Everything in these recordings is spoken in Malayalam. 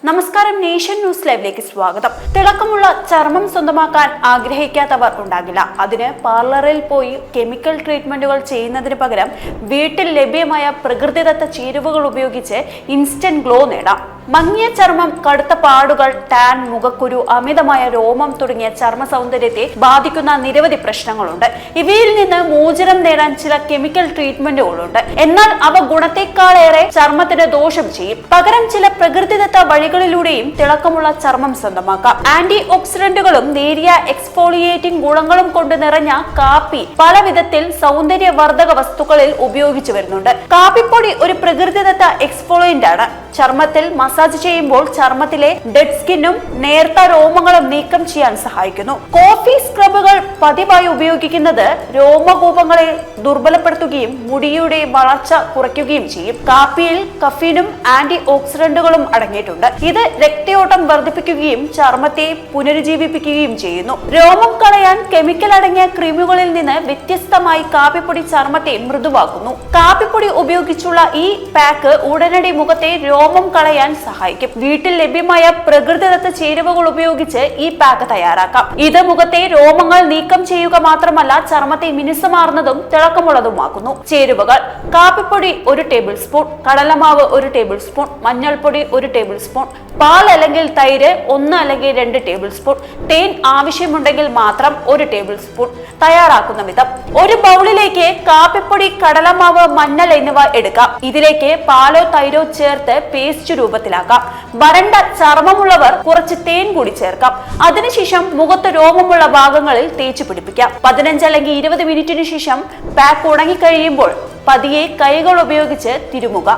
നമസ്കാരം, നേഷൻ ന്യൂസ് ലൈവിലേക്ക് സ്വാഗതം. തിളക്കമുള്ള ചർമ്മം സ്വന്തമാക്കാൻ ആഗ്രഹിക്കാത്തവർ ഉണ്ടാകില്ല. അതിന് പാർലറിൽ പോയി കെമിക്കൽ ട്രീറ്റ്മെന്റുകൾ ചെയ്യുന്നതിന് പകരം വീട്ടിൽ ലഭ്യമായ പ്രകൃതിദത്ത ചേരുവകൾ ഉപയോഗിച്ച് ഇൻസ്റ്റന്റ് ഗ്ലോ നേടാം. മങ്ങിയ ചർമ്മം, കടുത്ത പാടുകൾ, ടാൻ, മുഖക്കുരു, അമിതമായ രോമം തുടങ്ങിയ ചർമ്മ സൗന്ദര്യത്തെ ബാധിക്കുന്ന നിരവധി പ്രശ്നങ്ങളുണ്ട്. ഇവയിൽ നിന്ന് മോചനം നേടാൻ ചില കെമിക്കൽ ട്രീറ്റ്മെന്റുകളുണ്ട്. എന്നാൽ അവ ഗുണത്തെക്കാളേറെ ചർമ്മത്തിന് ദോഷം ചെയ്യും. പകരം ചില പ്രകൃതിദത്ത വഴികളിലൂടെയും തിളക്കമുള്ള ചർമ്മം സ്വന്തമാക്കാം. ആന്റി ഓക്സിഡന്റുകളും നേരിയ എക്സ്ഫോളിയേറ്റിംഗ് ഗുണങ്ങളും കൊണ്ട് നിറഞ്ഞ കാപ്പി പല വിധത്തിൽ സൗന്ദര്യവർദ്ധക വസ്തുക്കളിൽ ഉപയോഗിച്ചു വരുന്നുണ്ട്. കാപ്പിപ്പൊടി ഒരു പ്രകൃതിദത്ത എക്സ്ഫോളിയന്റ് ആണ്. ചർമ്മത്തിൽ മസാജ് ചെയ്യുമ്പോൾ ചർമ്മത്തിലെ ഡെഡ് സ്കിന്നും നേർത്ത രോമങ്ങളും നീക്കം ചെയ്യാൻ സഹായിക്കുന്നു. കോഫി സ്ക്രബുകൾ പതിവായി ഉപയോഗിക്കുന്നത് രോമകൂപങ്ങളെ ദുർബലപ്പെടുത്തുകയും മുടിയുടെ വളർച്ച കുറയ്ക്കുകയും ചെയ്യും. കാപ്പിയിൽ കഫീനും ആന്റി ഓക്സിഡന്റുകളും അടങ്ങിയിട്ടുണ്ട്. ഇത് രക്തയോട്ടം വർദ്ധിപ്പിക്കുകയും ചർമ്മത്തെ പുനരുജ്ജീവിപ്പിക്കുകയും ചെയ്യുന്നു. രോമം കളയാൻ കെമിക്കൽ അടങ്ങിയ ക്രീമുകളിൽ നിന്ന് വ്യത്യസ്തമായി കാപ്പിപ്പൊടി ചർമ്മത്തെ മൃദുവാക്കുന്നു. കാപ്പിപ്പൊടി ഉപയോഗിച്ചുള്ള ഈ പാക്ക് ഉടനടി മുഖത്തെ രോമം കളയാൻ സഹായിക്കും. വീട്ടിൽ ലഭ്യമായ പ്രകൃതിദത്ത ചേരുവകൾ ഉപയോഗിച്ച് ഈ പാക്ക് തയ്യാറാക്കാം. ഇത് മുഖത്തെ രോമങ്ങൾ നീക്കം ചെയ്യുക മാത്രമല്ല, ചർമ്മത്തെ മിനുസമാർന്നതും തിളക്കമുള്ളതുമാക്കുന്നു. ചേരുവകൾ: കാപ്പിപ്പൊടി 1 ടേബിൾ സ്പൂൺ, കടലമാവ് 1 ടേബിൾ സ്പൂൺ, മഞ്ഞൾപ്പൊടി 1 ടേബിൾ സ്പൂൺ, പാൽ അല്ലെങ്കിൽ തൈര് 1 അല്ലെങ്കിൽ 2 ടേബിൾ സ്പൂൺ, തേൻ ആവശ്യമുണ്ടെങ്കിൽ മാത്രം 1 ടേബിൾ സ്പൂൺ. തയ്യാറാക്കുന്ന വിധം: ഒരു ബൗളിലേക്ക് കാപ്പിപ്പൊടി, കടലമാവ്, മഞ്ഞൾ എന്നിവ എടുക്കാം. ഇതിലേക്ക് പാലോ തൈരോ ചേർത്ത് പേസ്റ്റ് രൂപത്തിലാക്കാം. വരണ്ട ചർമ്മമുള്ളവർ കുറച്ച് തേൻ കൂടി ചേർക്കാം. അതിനുശേഷം മുഖത്ത് രോമമുള്ള ഭാഗങ്ങളിൽ തേച്ചു പിടിപ്പിക്കാം. 15 അല്ലെങ്കിൽ 20 മിനിറ്റിന് ശേഷം പാക്ക് ഉണങ്ങിക്കഴിയുമ്പോൾ പതിയെ കൈകൾ ഉപയോഗിച്ച് തിരുമുക.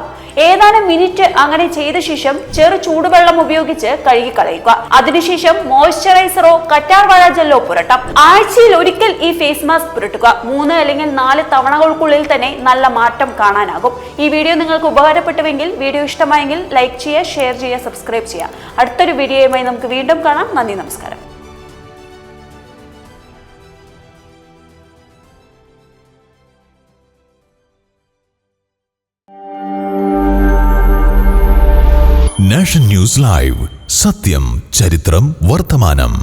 ഏതാനും മിനിറ്റ് അങ്ങനെ ചെയ്ത ശേഷം ചെറു ചൂടുവെള്ളം ഉപയോഗിച്ച് കഴുകിക്കളയുക. അതിനുശേഷം മോയ്സ്ചറൈസറോ കറ്റാർവാഴ ജെല്ലോ പുരട്ടാം. ആഴ്ചയിൽ ഒരിക്കൽ ഈ ഫേസ് മാസ്ക് പുരട്ടുക. 3 അല്ലെങ്കിൽ 4 തവണകൾക്കുള്ളിൽ തന്നെ നല്ല മാറ്റം കാണാനാകും. ഈ വീഡിയോ നിങ്ങൾക്ക് ഉപകാരപ്പെട്ടുവെങ്കിൽ വീഡിയോ ഇഷ്ടമായെങ്കിൽ ലൈക്ക് ചെയ്യുക, ഷെയർ ചെയ്യുക, സബ്സ്ക്രൈബ് ചെയ്യുക. അടുത്തൊരു വീഡിയോയുമായി നമുക്ക് വീണ്ടും കാണാം. നന്ദി, നമസ്കാരം. നാഷൻ ന്യൂസ് ലൈവ്, സത്യം, ചരിത്രം, വർത്തമാനം.